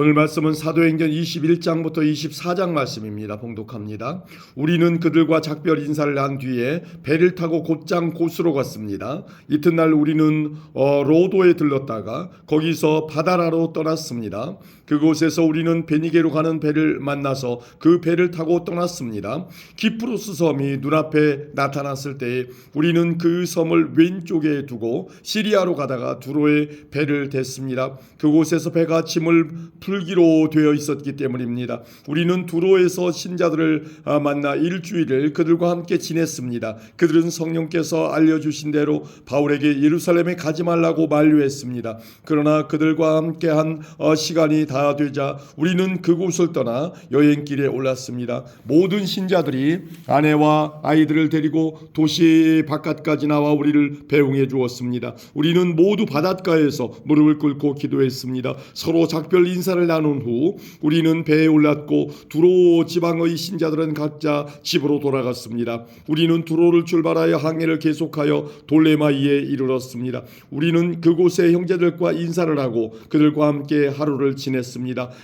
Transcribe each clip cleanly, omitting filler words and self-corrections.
오늘 말씀은 사도행전 21장부터 24장 말씀입니다. 봉독합니다. 우리는 그들과 작별 인사를 한 뒤에 배를 타고 곧장 곳으로 갔습니다. 이튿날 우리는 로도에 들렀다가 거기서 바다라로 떠났습니다. 그곳에서 우리는 베니게로 가는 배를 만나서 그 배를 타고 떠났습니다. 기프로스 섬이 눈앞에 나타났을 때 우리는 그 섬을 왼쪽에 두고 시리아로 가다가 두로에 배를 댔습니다. 그곳에서 배가 짐을 풀기로 되어 있었기 때문입니다. 우리는 두로에서 신자들을 만나 일주일을 그들과 함께 지냈습니다. 그들은 성령께서 알려주신 대로 바울에게 예루살렘에 가지 말라고 만류했습니다. 그러나 그들과 함께한 시간이 다 되자 우리는 그곳을 떠나 여행길에 올랐습니다. 모든 신자들이 아내와 아이들을 데리고 도시 바깥까지 나와 우리를 배웅해 주었습니다. 우리는 모두 바닷가에서 무릎을 꿇고 기도했습니다. 서로 작별 인사를 나눈 후 우리는 배에 올랐고 두로 지방의 신자들은 각자 집으로 돌아갔습니다. 우리는 두로를 출발하여 항해를 계속하여 돌레마이에 이르렀습니다. 우리는 그곳의 형제들과 인사를 하고 그들과 함께 하루를 지냈습니다.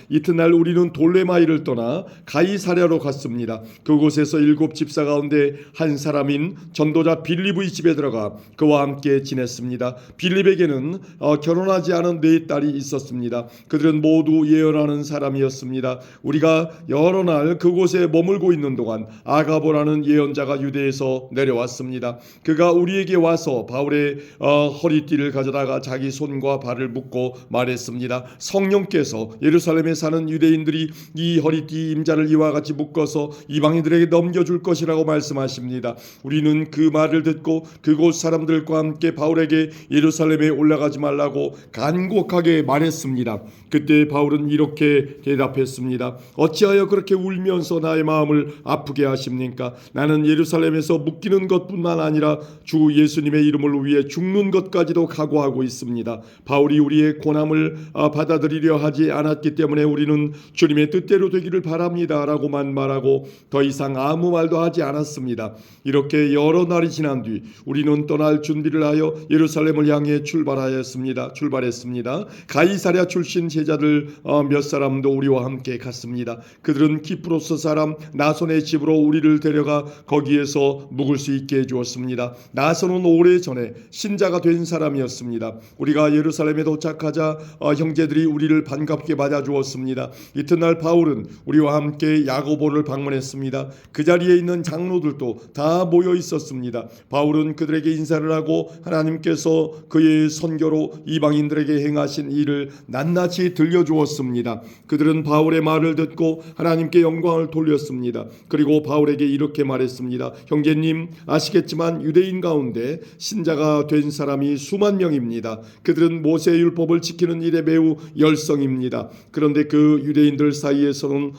이튿날 우리는 돌레마이를 떠나 가이사랴로 갔습니다. 그곳에서 7 집사 가운데 한 사람인 전도자 빌립의 집에 들어가 그와 함께 지냈습니다. 빌립에게는 결혼하지 않은 4딸이 있었습니다. 그들은 모두 예언하는 사람이었습니다. 우리가 여러 날 그곳에 머물고 있는 동안 아가보라는 예언자가 유대에서 내려왔습니다. 그가 우리에게 와서 바울의 허리띠를 가져다가 자기 손과 발을 묶고 말했습니다. 성령께서 예루살렘에 사는 유대인들이 이 허리띠 임자를 이와 같이 묶어서 이방인들에게 넘겨줄 것이라고 말씀하십니다. 우리는 그 말을 듣고 그곳 사람들과 함께 바울에게 예루살렘에 올라가지 말라고 간곡하게 말했습니다. 그때 바울은 이렇게 대답했습니다. 어찌하여 그렇게 울면서 나의 마음을 아프게 하십니까? 나는 예루살렘에서 묶이는 것뿐만 아니라 주 예수님의 이름을 위해 죽는 것까지도 각오하고 있습니다. 바울이 우리의 고난을 받아들이려 하지 않았기 때문에 우리는 주님의 뜻대로 되기를 바랍니다 라고만 말하고 더 이상 아무 말도 하지 않았습니다. 이렇게 여러 날이 지난 뒤 우리는 떠날 준비를 하여 예루살렘을 향해 출발했습니다. 가이사랴 출신 제자들 몇 사람도 우리와 함께 갔습니다. 그들은 키프로스 사람 나손의 집으로 우리를 데려가 거기에서 묵을 수 있게 해주었습니다. 나손은 오래전에 신자가 된 사람이었습니다. 우리가 예루살렘에 도착하자 형제들이 우리를 반갑게 맞아주었습니다. 이튿날 바울은 우리와 함께 야고보를 방문했습니다. 그 자리에 있는 장로들도 다 모여 있었습니다. 바울은 그들에게 인사를 하고 하나님께서 그의 선교로 이방인들에게 행하신 일을 낱낱이 들려주었습니다. 그들은 바울의 말을 듣고 하나님께 영광을 돌렸습니다. 그리고 바울에게 이렇게 말했습니다. 형제님, 아시겠지만 유대인 가운데 신자가 된 사람이 수만 명입니다. 그들은 모세의 율법을 지키는 일에 매우 열성입니다. 그런데 그 유대인들 사이에서는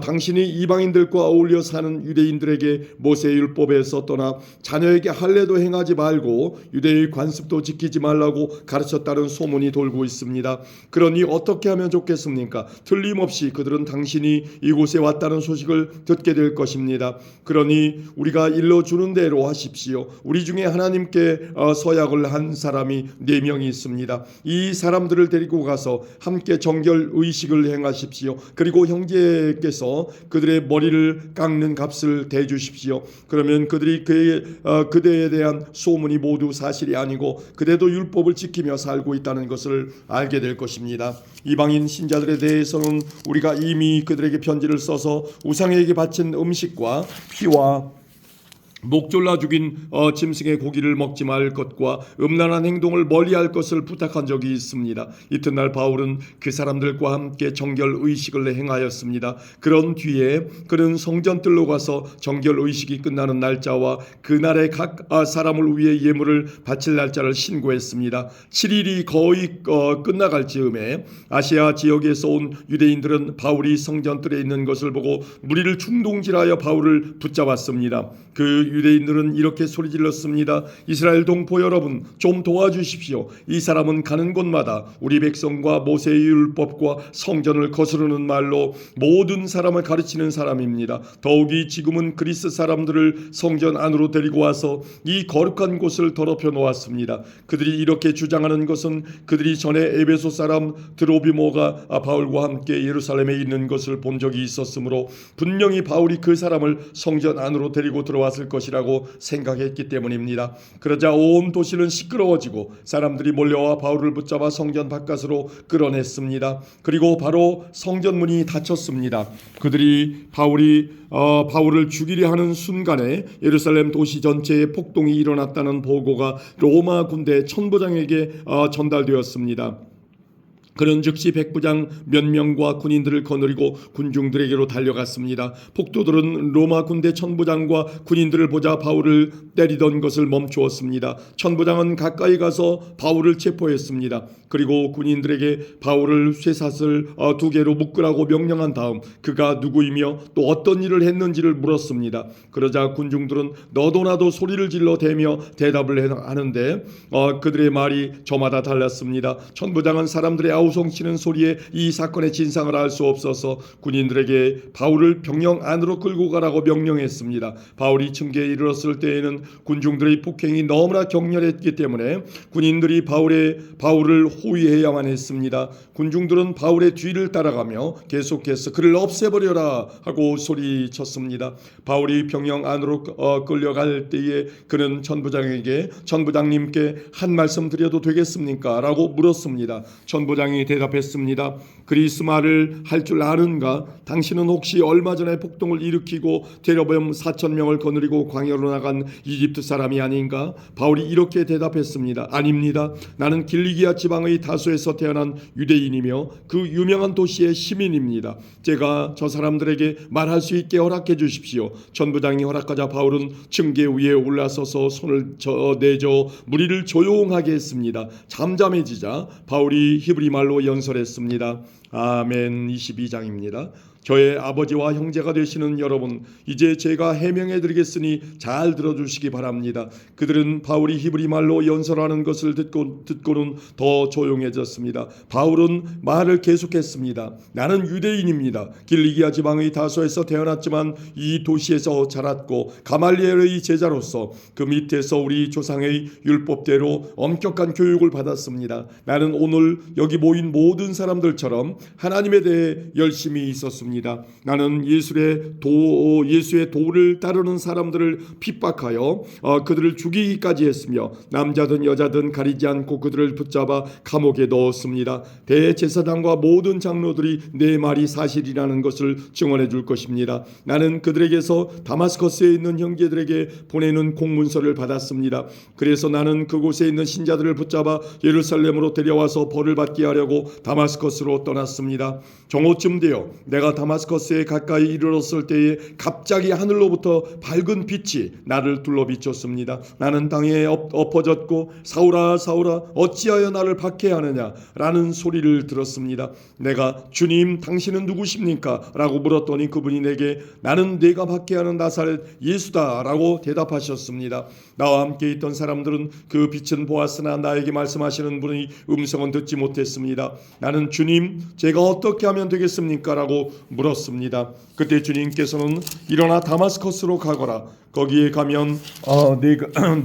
당신이 이방인들과 어울려 사는 유대인들에게 모세의 율법에서 떠나 자녀에게 할례도 행하지 말고 유대의 관습도 지키지 말라고 가르쳤다는 소문이 돌고 있습니다. 그러니 어떻게 하면 좋겠습니까? 틀림없이 그들은 당신이 이곳에 왔다는 소식을 듣게 될 것입니다. 그러니 우리가 일러주는 대로 하십시오. 우리 중에 하나님께 서약을 한 사람이 4명이 있습니다. 이 사람들을 데리고 가서 함께 정결 의식을 행하십시오. 그리고 형제께서 그들의 머리를 깎는 값을 대주십시오. 그러면 그들이 그대에 대한 소문이 모두 사실이 아니고 그대도 율법을 지키며 살고 있다는 것을 알게 될 것입니다. 이방인 신자들에 대해서는 우리가 이미 그들에게 편지를 써서 우상에게 바친 음식과 피와 목졸라 죽인 짐승의 고기를 먹지 말 것과 음란한 행동을 멀리할 것을 부탁한 적이 있습니다. 이튿날 바울은 그 사람들과 함께 정결 의식을 행하였습니다. 그런 뒤에 그는 성전뜰로 가서 정결 의식이 끝나는 날짜와 그날의 각 사람을 위해 예물을 바칠 날짜를 신고했습니다. 7일이 거의 끝나갈 즈음에 아시아 지역에서 온 유대인들은 바울이 성전뜰에 있는 것을 보고 무리를 충동질하여 바울을 붙잡았습니다. 그 유대인들은 이렇게 소리질렀습니다. 이스라엘 동포 여러분, 좀 도와주십시오. 이 사람은 가는 곳마다 우리 백성과 모세의 율법과 성전을 거스르는 말로 모든 사람을 가르치는 사람입니다. 더욱이 지금은 그리스 사람들을 성전 안으로 데리고 와서 이 거룩한 곳을 더럽혀 놓았습니다. 그들이 이렇게 주장하는 것은 그들이 전에 에베소 사람 드로비모가 바울과 함께 예루살렘에 있는 것을 본 적이 있었으므로 분명히 바울이 그 사람을 성전 안으로 데리고 들어왔을 것이라고 생각했기 때문입니다. 그러자 온 도시는 시끄러워지고 사람들이 몰려와 바울을 붙잡아 성전 바깥으로 끌어냈습니다. 그리고 바로 성전문이 닫혔습니다. 그들이 바울을 죽이려 하는 순간에 예루살렘 도시 전체에 폭동이 일어났다는 보고가 로마 군대 천부장에게 전달되었습니다. 그는 즉시 백부장 몇 명과 군인들을 거느리고 군중들에게로 달려갔습니다. 폭도들은 로마 군대 천부장과 군인들을 보자 바울을 때리던 것을 멈추었습니다. 천부장은 가까이 가서 바울을 체포했습니다. 그리고 군인들에게 바울을 쇠사슬 2개로 묶으라고 명령한 다음 그가 누구이며 또 어떤 일을 했는지를 물었습니다. 그러자 군중들은 너도 나도 소리를 질러 대며 대답을 하는데 그들의 말이 저마다 달랐습니다. 천부장은 사람들의 아우성치는 소리에 이 사건의 진상을 알 수 없어서 군인들에게 바울을 병영 안으로 끌고 가라고 명령했습니다. 바울이 층계에 이르렀을 때에는 군중들의 폭행이 너무나 격렬했기 때문에 군인들이 바울을 호위해야만 했습니다. 군중들은 바울의 뒤를 따라가며 계속해서 그를 없애버려라 하고 소리쳤습니다. 바울이 병영 안으로 끌려갈 때에 그는 천부장님께 한 말씀 드려도 되겠습니까? 라고 물었습니다. 천부장이 대답했습니다. 그리스 말을 할 줄 아는가? 당신은 혹시 얼마 전에 폭동을 일으키고 대려범 4,000명을 거느리고 광야로 나간 이집트 사람이 아닌가? 바울이 이렇게 대답했습니다. 아닙니다. 나는 길리기아 지방의 다소에서 태어난 유대인이며 그 유명한 도시의 시민입니다. 제가 저 사람들에게 말할 수 있게 허락해 주십시오. 천부장이 허락하자 바울은 층계 위에 올라서서 손을 내저 무리를 조용하게 했습니다. 잠잠해지자 바울이 히브리 말로 연설했습니다. 아멘. 22장입니다. 저의 아버지와 형제가 되시는 여러분, 이제 제가 해명해 드리겠으니 잘 들어주시기 바랍니다. 그들은 바울이 히브리 말로 연설하는 것을 듣고는 더 조용해졌습니다. 바울은 말을 계속했습니다. 나는 유대인입니다. 길리기아 지방의 다소에서 태어났지만 이 도시에서 자랐고 가말리엘의 제자로서 그 밑에서 우리 조상의 율법대로 엄격한 교육을 받았습니다. 나는 오늘 여기 모인 모든 사람들처럼 하나님에 대해 열심히 있었습니다. 나는 예수의 도를 따르는 사람들을 핍박하여 그들을 죽이기까지 했으며 남자든 여자든 가리지 않고 그들을 붙잡아 감옥에 넣었습니다. 대제사장과 모든 장로들이 내 말이 사실이라는 것을 증언해 줄 것입니다. 나는 그들에게서 다마스커스에 있는 형제들에게 보내는 공문서를 받았습니다. 그래서 나는 그곳에 있는 신자들을 붙잡아 예루살렘으로 데려와서 벌을 받게 하려고 다마스커스로 떠났습니다. 정오쯤 되어 내가 다마스커스에 가까이 이르렀을 때에 갑자기 하늘로부터 밝은 빛이 나를 둘러 비췄습니다. 나는 땅에 엎어졌고 사울아 사울아 어찌하여 나를 박해하느냐 라는 소리를 들었습니다. 내가 주님 당신은 누구십니까? 라고 물었더니 그분이 내게 나는 네가 박해하는 나사렛 예수다 라고 대답하셨습니다. 나와 함께 있던 사람들은 그 빛은 보았으나 나에게 말씀하시는 분의 음성은 듣지 못했습니다. 나는 주님 제가 어떻게 하면 되겠습니까? 라고 물었습니다. 그때 주님께서는 일어나 다마스커스로 가거라. 거기에 가면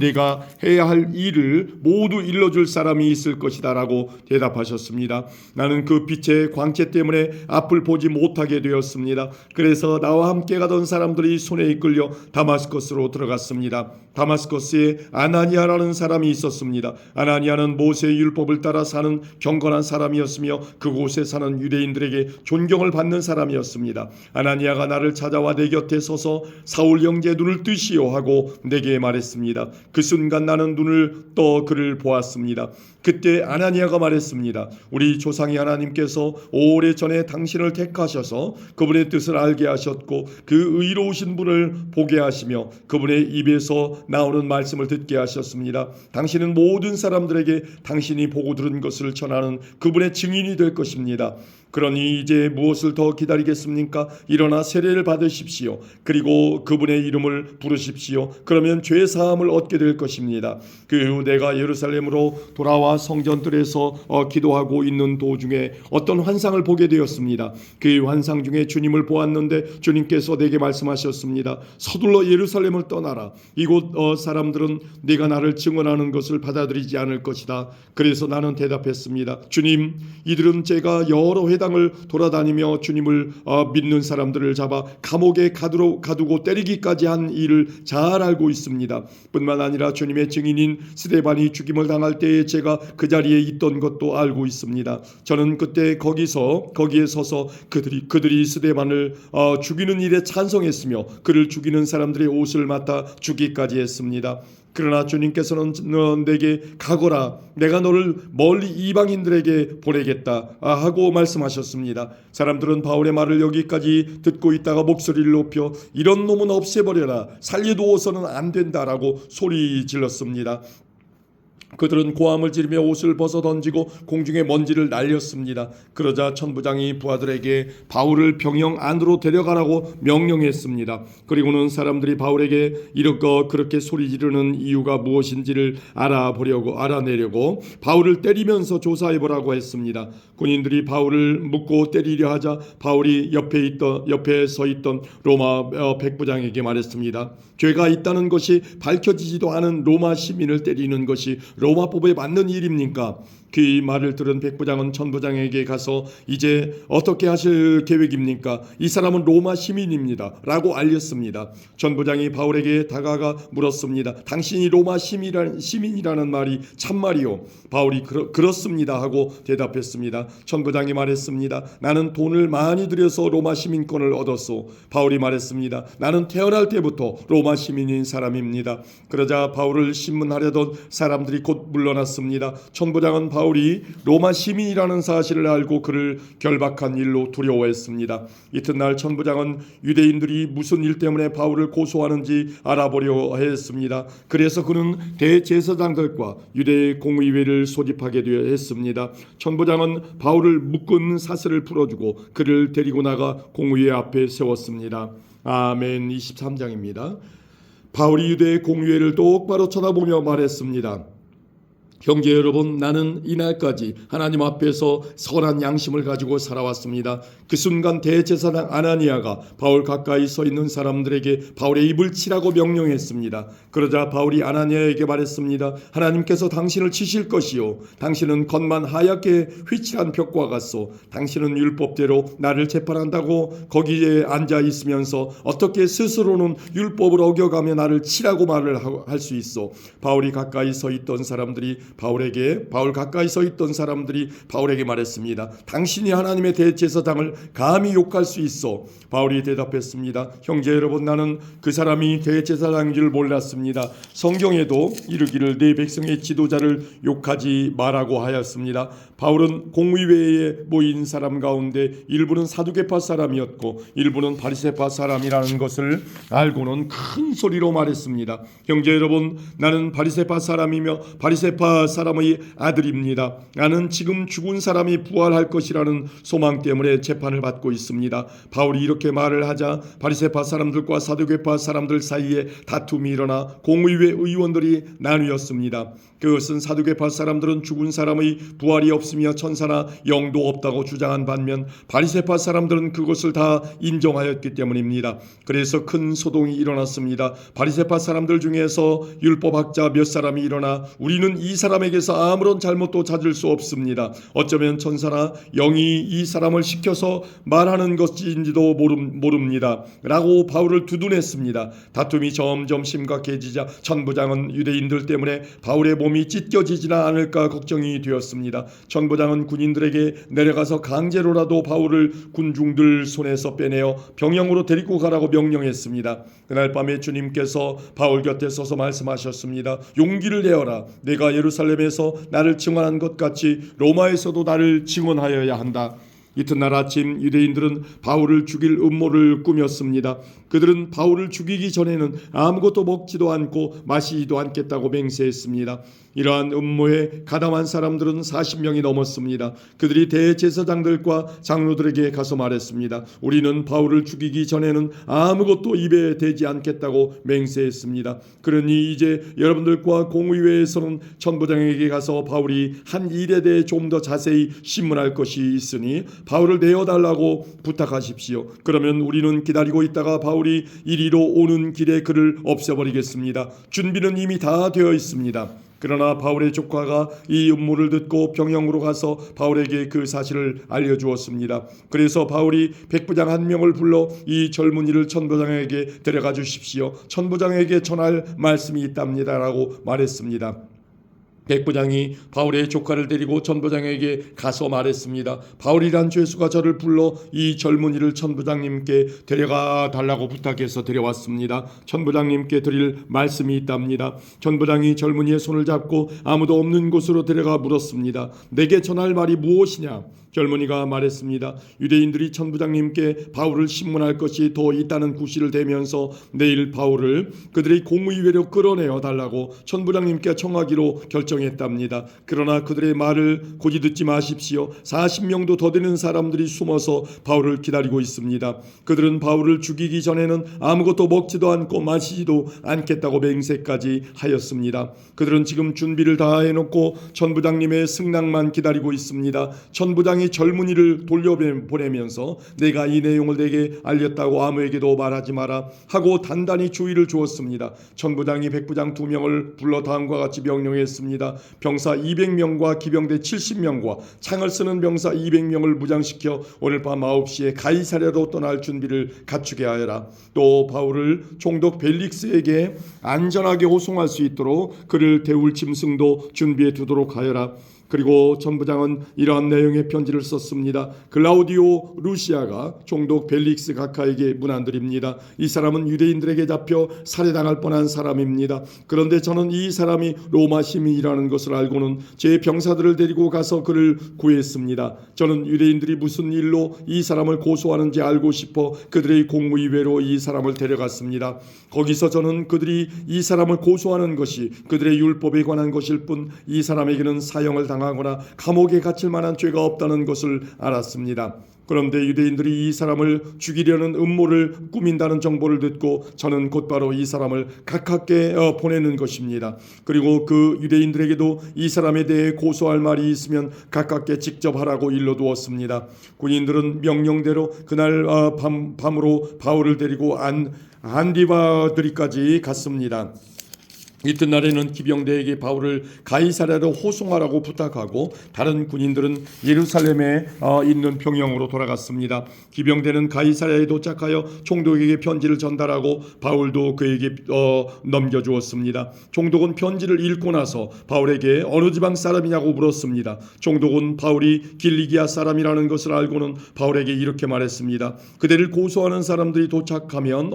네가 해야 할 일을 모두 일러줄 사람이 있을 것이다 라고 대답하셨습니다. 나는 그 빛의 광채 때문에 앞을 보지 못하게 되었습니다. 그래서 나와 함께 가던 사람들이 손에 이끌려 다마스커스로 들어갔습니다. 다마스커스에 아나니아라는 사람이 있었습니다. 아나니아는 모세의 율법을 따라 사는 경건한 사람이었으며 그곳에 사는 유대인들에게 존경을 받는 사람이었습니다. 아나니아가 나를 찾아와 내 곁에 서서 사울 형제 눈을 뜨시오 하고 내게 말했습니다. 그 순간 나는 눈을 떠 그를 보았습니다. 그때 아나니아가 말했습니다. 우리 조상의 하나님께서 오래전에 당신을 택하셔서 그분의 뜻을 알게 하셨고 그 의로우신 분을 보게 하시며 그분의 입에서 나오는 말씀을 듣게 하셨습니다. 당신은 모든 사람들에게 당신이 보고 들은 것을 전하는 그분의 증인이 될 것입니다. 그러니 이제 무엇을 더 기다리겠습니까? 일어나 세례를 받으십시오. 그리고 그분의 이름을 부르십시오. 그러면 죄 사함을 얻게 될 것입니다. 그 후 내가 예루살렘으로 돌아와 성전들에서 기도하고 있는 도중에 어떤 환상을 보게 되었습니다. 그 환상 중에 주님을 보았는데 주님께서 내게 말씀하셨습니다. 서둘러 예루살렘을 떠나라. 이곳 사람들은 네가 나를 증언하는 것을 받아들이지 않을 것이다. 그래서 나는 대답했습니다. 주님, 이들은 제가 여러 회당을 돌아다니며 주님을 믿는 사람들을 잡아 감옥에 가두고 때리기까지 한 일을 잘 알고 있습니다. 뿐만 아니라 주님의 증인인 스데반이 죽임을 당할 때에 제가 그 자리에 있던 것도 알고 있습니다. 저는 그때 거기에 서서 그들이 스데반을 죽이는 일에 찬성했으며 그를 죽이는 사람들의 옷을 맡아 죽이기까지 했습니다. 그러나 주님께서는 내게 가거라, 내가 너를 멀리 이방인들에게 보내겠다 하고 말씀하셨습니다. 사람들은 바울의 말을 여기까지 듣고 있다가 목소리를 높여 이런 놈은 없애버려라, 살려두어서는 안 된다라고 소리 질렀습니다. 그들은 고함을 지르며 옷을 벗어 던지고 공중에 먼지를 날렸습니다. 그러자 천부장이 부하들에게 바울을 병영 안으로 데려가라고 명령했습니다. 그리고는 사람들이 바울에게 그렇게 소리 지르는 이유가 무엇인지를 알아내려고 바울을 때리면서 조사해보라고 했습니다. 군인들이 바울을 묶고 때리려 하자 바울이 옆에 서 있던 로마 백부장에게 말했습니다. 죄가 있다는 것이 밝혀지지도 않은 로마 시민을 때리는 것이 로마법에 맞는 일입니까? 그 말을 들은 백부장은 천부장에게 가서 이제 어떻게 하실 계획입니까? 이 사람은 로마 시민입니다 라고 알렸습니다. 천부장이 바울에게 다가가 물었습니다. 당신이 로마 시민이라는 말이 참말이요? 바울이 그렇습니다 하고 대답했습니다. 천부장이 말했습니다. 나는 돈을 많이 들여서 로마 시민권을 얻었소. 바울이 말했습니다. 나는 태어날 때부터 로마 시민인 사람입니다. 그러자 바울을 신문하려던 사람들이 곧 물러났습니다. 천부장은 바울이 로마 시민이라는 사실을 알고 그를 결박한 일로 두려워했습니다. 이튿날 천부장은 유대인들이 무슨 일 때문에 바울을 고소하는지 알아보려 했습니다. 그래서 그는 대제사장들과 유대 공의회를 소집하게 했습니다. 천부장은 바울을 묶은 사슬을 풀어주고 그를 데리고 나가 공의회 앞에 세웠습니다. 아멘. 23장입니다. 바울이 유대 공의회를 똑바로 쳐다보며 말했습니다. 형제 여러분, 나는 이날까지 하나님 앞에서 선한 양심을 가지고 살아왔습니다. 그 순간 대제사장 아나니아가 바울 가까이 서 있는 사람들에게 바울의 입을 치라고 명령했습니다. 그러자 바울이 아나니아에게 말했습니다. 하나님께서 당신을 치실 것이요, 당신은 겉만 하얗게 휘칠한 벽과 같소. 당신은 율법대로 나를 재판한다고 거기에 앉아 있으면서 어떻게 스스로는 율법을 어겨가며 나를 치라고 말을 할 수 있소. 바울 가까이 서 있던 사람들이 바울에게 말했습니다. 당신이 하나님의 대제사장을 감히 욕할 수 있어. 바울이 대답했습니다. 형제 여러분, 나는 그 사람이 대제사장인 줄 몰랐습니다. 성경에도 이르기를 내 백성의 지도자를 욕하지 말라고 하였습니다. 바울은 공의회에 모인 사람 가운데 일부는 사두개파 사람이었고 일부는 바리새파 사람이라는 것을 알고는 큰 소리로 말했습니다. 형제 여러분, 나는 바리새파 사람이며 바리새파 사람의 아들입니다. 나는 지금 죽은 사람이 부활할 것이라는 소망 때문에 재판을 받고 있습니다. 바울이 이렇게 말을 하자 바리새파 사람들과 사두개파 사람들 사이에 다툼이 일어나 공의회 의원들이 나뉘었습니다. 그것은 사두개파 사람들은 죽은 사람의 부활이 없으며 천사나 영도 없다고 주장한 반면 바리새파 사람들은 그것을 다 인정하였기 때문입니다. 그래서 큰 소동이 일어났습니다. 바리새파 사람들 중에서 율법학자 몇 사람이 일어나 우리는 이 사람에게서 아무런 잘못도 찾을 수 없습니다. 어쩌면 천사나 영이 이 사람을 시켜서 말하는 것인지도 모릅니다 라고 바울을 두둔했습니다. 다툼이 점점 심각해지자 천부장은 유대인들 때문에 바울의 몸이 찢겨지지나 않을까 걱정이 되었습니다. 천부장은 군인들에게 내려가서 강제로라도 바울을 군중들 손에서 빼내어 병영으로 데리고 가라고 명령했습니다. 그날 밤에 주님께서 바울 곁에 서서 말씀하셨습니다. 용기를 내어라. 내가 예루살렘에서 나를 증언한 것 같이 로마에서도 나를 증언하여야 한다. 이튿날 아침 유대인들은 바울을 죽일 음모를 꾸몄습니다. 그들은 바울을 죽이기 전에는 아무것도 먹지도 않고 마시지도 않겠다고 맹세했습니다. 이러한 음모에 가담한 사람들은 40명이 넘었습니다. 그들이 대제사장들과 장로들에게 가서 말했습니다. 우리는 바울을 죽이기 전에는 아무것도 입에 대지 않겠다고 맹세했습니다. 그러니 이제 여러분들과 공의회에서는 천부장에게 가서 바울이 한 일에 대해 좀 더 자세히 신문할 것이 있으니 바울을 내어달라고 부탁하십시오. 그러면 우리는 기다리고 있다가 바울이 이리로 오는 길에 그를 없애버리겠습니다. 준비는 이미 다 되어 있습니다. 그러나 바울의 조카가 이 음모를 듣고 병영으로 가서 바울에게 그 사실을 알려주었습니다. 그래서 바울이 백부장 한 명을 불러 이 젊은이를 천부장에게 데려가 주십시오. 천부장에게 전할 말씀이 있답니다라고 말했습니다. 백부장이 바울의 조카를 데리고 천부장에게 가서 말했습니다. 바울이란 죄수가 저를 불러 이 젊은이를 천부장님께 데려가 달라고 부탁해서 데려왔습니다. 천부장님께 드릴 말씀이 있답니다. 천부장이 젊은이의 손을 잡고 아무도 없는 곳으로 데려가 물었습니다. 내게 전할 말이 무엇이냐? 젊은이가 말했습니다. 유대인들이 천부장님께 바울을 신문할 것이 더 있다는 구실을 대면서 내일 바울을 그들의 공의회로 끌어내어 달라고 천부장님께 청하기로 결정했답니다. 그러나 그들의 말을 고지 듣지 마십시오. 40명도 더 되는 사람들이 숨어서 바울을 기다리고 있습니다. 그들은 바울을 죽이기 전에는 아무것도 먹지도 않고 마시지도 않겠다고 맹세까지 하였습니다. 그들은 지금 준비를 다 해놓고 천부장님의 승낙만 기다리고 있습니다. 천부장이 젊은이를 돌려보내면서 내가 이 내용을 내게 알렸다고 아무에게도 말하지 마라 하고 단단히 주의를 주었습니다. 천부장이 백부장 2명을 불러 다음과 같이 명령했습니다. 병사 200명과 기병대 70명과 창을 쓰는 병사 200명을 무장시켜 오늘 밤 9시에 가이사랴로 떠날 준비를 갖추게 하여라. 또 바울을 총독 벨릭스에게 안전하게 호송할 수 있도록 그를 태울 짐승도 준비해 두도록 하여라. 그리고 천부장은 이러한 내용의 편지를 썼습니다. 글라우디오 루시아가 총독 벨릭스 각하에게 문안드립니다. 이 사람은 유대인들에게 잡혀 살해당할 뻔한 사람입니다. 그런데 저는 이 사람이 로마 시민이라는 것을 알고는 제 병사들을 데리고 가서 그를 구했습니다. 저는 유대인들이 무슨 일로 이 사람을 고소하는지 알고 싶어 그들의 공의회로 이 사람을 데려갔습니다. 거기서 저는 그들이 이 사람을 고소하는 것이 그들의 율법에 관한 것일 뿐 이 사람에게는 사형을 당하거나 감옥에 갇힐 만한 죄가 없다는 것을 알았습니다. 그런데 유대인들이 이 사람을 죽이려는 음모를 꾸민다는 정보를 듣고 저는 곧바로 이 사람을 가깝게 보내는 것입니다. 그리고 그 유대인들에게도 이 사람에 대해 고소할 말이 있으면 가깝게 직접 하라고 일러두었습니다. 군인들은 명령대로 그날 밤으로 바울을 데리고 안디바드리까지 갔습니다. 이튿날에는 기병대에게 바울을 가이사랴로 호송하라고 부탁하고 다른 군인들은 예루살렘에 있는 병영으로 돌아갔습니다. 기병대는 가이사랴에 도착하여 총독에게 편지를 전달하고 바울도 그에게 넘겨주었습니다. 총독은 편지를 읽고 나서 바울에게 어느 지방 사람이냐고 물었습니다. 총독은 바울이 길리기아 사람이라는 것을 알고는 바울에게 이렇게 말했습니다. 그대를 고소하는 사람들이 도착하면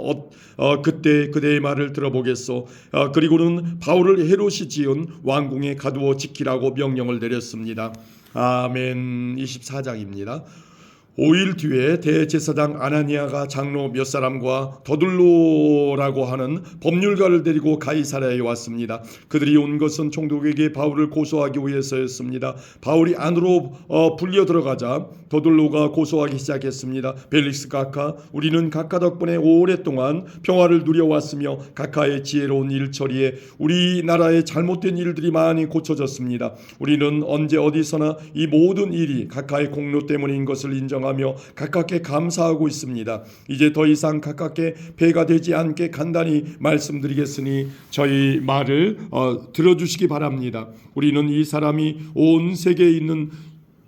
그때 그대의 말을 들어보겠소. 그리고는 바울을 헤롯이 지은 왕궁에 가두어 지키라고 명령을 내렸습니다. 아멘. 24장입니다. 5일 뒤에 대제사장 아나니아가 장로 몇 사람과 더둘로라고 하는 법률가를 데리고 가이사랴에 왔습니다. 그들이 온 것은 총독에게 바울을 고소하기 위해서였습니다. 바울이 안으로 불려 들어가자 더둘로가 고소하기 시작했습니다. 벨릭스 각하, 우리는 각하 덕분에 오랫동안 평화를 누려왔으며 각하의 지혜로운 일 처리에 우리나라의 잘못된 일들이 많이 고쳐졌습니다. 우리는 언제 어디서나 이 모든 일이 각하의 공로 때문인 것을 인정합니다. 가깝게 감사하고 있습니다. 이제 더 이상 가깝게 폐가 되지 않게 간단히 말씀드리겠으니 저희 말을 들어주시기 바랍니다. 우리는 이 사람이 온 세계에 있는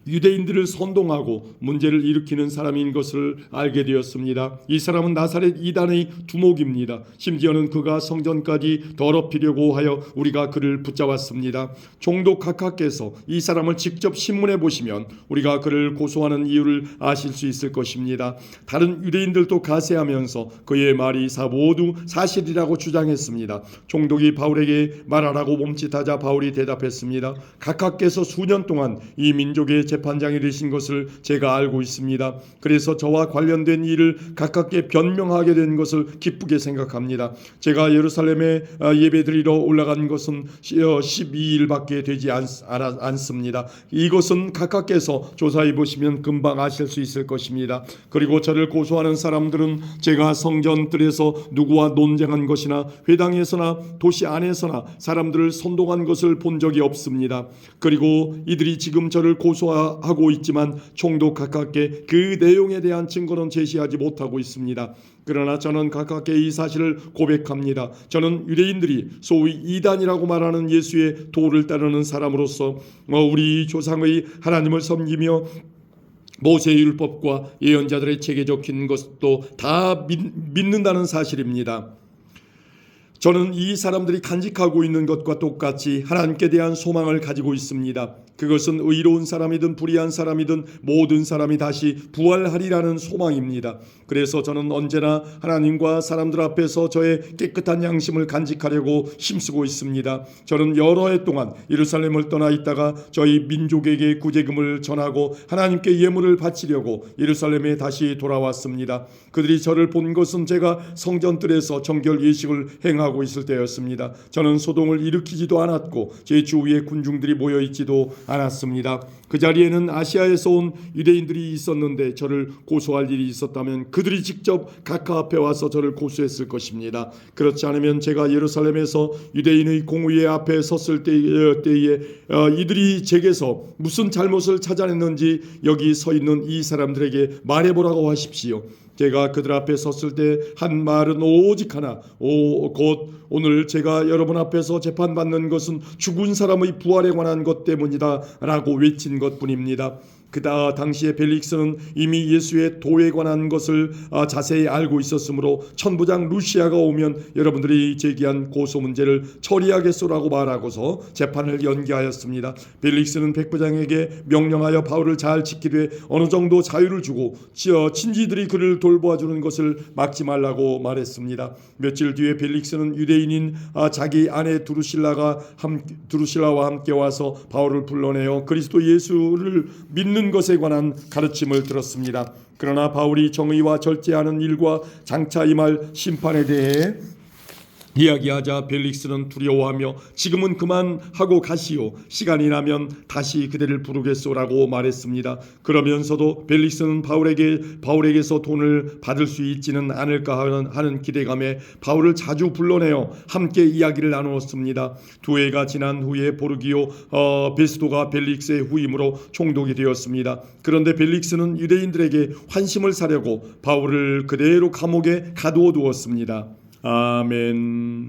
유대인들을 선동하고 문제를 일으키는 사람인 것을 알게 되었습니다. 이 사람은 나사렛 이단의 두목입니다. 심지어는 그가 성전까지 더럽히려고 하여 우리가 그를 붙잡았습니다. 총독 각하께서 이 사람을 직접 신문해 보시면 우리가 그를 고소하는 이유를 아실 수 있을 것입니다. 다른 유대인들도 가세하면서 그의 말이 모두 사실이라고 주장했습니다. 총독이 바울에게 말하라고 몸짓하자 바울이 대답했습니다. 각하께서 수년 동안 이 민족의 재판장이 되신 것을 제가 알고 있습니다. 그래서 저와 관련된 일을 가깝게 변명하게 된 것을 기쁘게 생각합니다. 제가 예루살렘에 예배드리러 올라간 것은 12일밖에 되지 않습니다. 이것은 각각께서 조사해 보시면 금방 아실 수 있을 것입니다. 그리고 저를 고소하는 사람들은 제가 성전들에서 누구와 논쟁한 것이나 회당에서나 도시 안에서나 사람들을 선동한 것을 본 적이 없습니다. 그리고 이들이 지금 저를 고소하고 있지만 총독 가깝게 그 내용에 대한 증거는 제시하지 못하고 있습니다. 그러나 저는 가깝게 이 사실을 고백합니다. 저는 유대인들이 소위 이단이라고 말하는 예수의 도를 따르는 사람으로서 우리 조상의 하나님을 섬기며 모세의 율법과 예언자들의 책에 적힌 것도 다 믿는다는 사실입니다. 저는 이 사람들이 간직하고 있는 것과 똑같이 하나님께 대한 소망을 가지고 있습니다. 그것은 의로운 사람이든 불의한 사람이든 모든 사람이 다시 부활하리라는 소망입니다. 그래서 저는 언제나 하나님과 사람들 앞에서 저의 깨끗한 양심을 간직하려고 힘쓰고 있습니다. 저는 여러 해 동안 예루살렘을 떠나 있다가 저희 민족에게 구제금을 전하고 하나님께 예물을 바치려고 예루살렘에 다시 돌아왔습니다. 그들이 저를 본 것은 제가 성전들에서 정결 예식을 행하고 있을 때였습니다. 저는 소동을 일으키지도 않았고 제 주위에 군중들이 모여 있지도 않았습니다. 그 자리에는 아시아에서 온 유대인들이 있었는데 저를 고소할 일이 있었다면 그들이 직접 각하 앞에 와서 저를 고소했을 것입니다. 그렇지 않으면 제가 예루살렘에서 유대인의 공의회 앞에 섰을 때에 이들이 제게서 무슨 잘못을 찾아냈는지 여기 서 있는 이 사람들에게 말해보라고 하십시오. 제가 그들 앞에 섰을 때 한 말은 오직 하나, 곧 오늘 제가 여러분 앞에서 재판받는 것은 죽은 사람의 부활에 관한 것 때문이다 라고 외친 것뿐입니다. 당시에 벨릭스는 이미 예수의 도에 관한 것을 자세히 알고 있었으므로 천부장 루시아가 오면 여러분들이 제기한 고소 문제를 처리하겠소라고 말하고서 재판을 연기하였습니다. 벨릭스는 백부장에게 명령하여 바울을 잘 지키되 어느 정도 자유를 주고 친지들이 그를 돌보아주는 것을 막지 말라고 말했습니다. 며칠 뒤에 벨릭스는 유대인인 자기 아내 드루실라와 함께 와서 바울을 불러내어 그리스도 예수를 믿는 것에 관한 가르침을 들었습니다. 그러나 바울이 정의와 절제하는 일과 장차 임할 심판에 대해 이야기하자 벨릭스는 두려워하며 지금은 그만하고 가시오. 시간이 나면 다시 그대를 부르겠소라고 말했습니다. 그러면서도 벨릭스는 바울에게서 돈을 받을 수 있지는 않을까 하는 기대감에 바울을 자주 불러내어 함께 이야기를 나누었습니다. 두 해가 지난 후에 보르기오 베스도가 벨릭스의 후임으로 총독이 되었습니다. 그런데 벨릭스는 유대인들에게 환심을 사려고 바울을 그대로 감옥에 가두어 두었습니다. 아멘.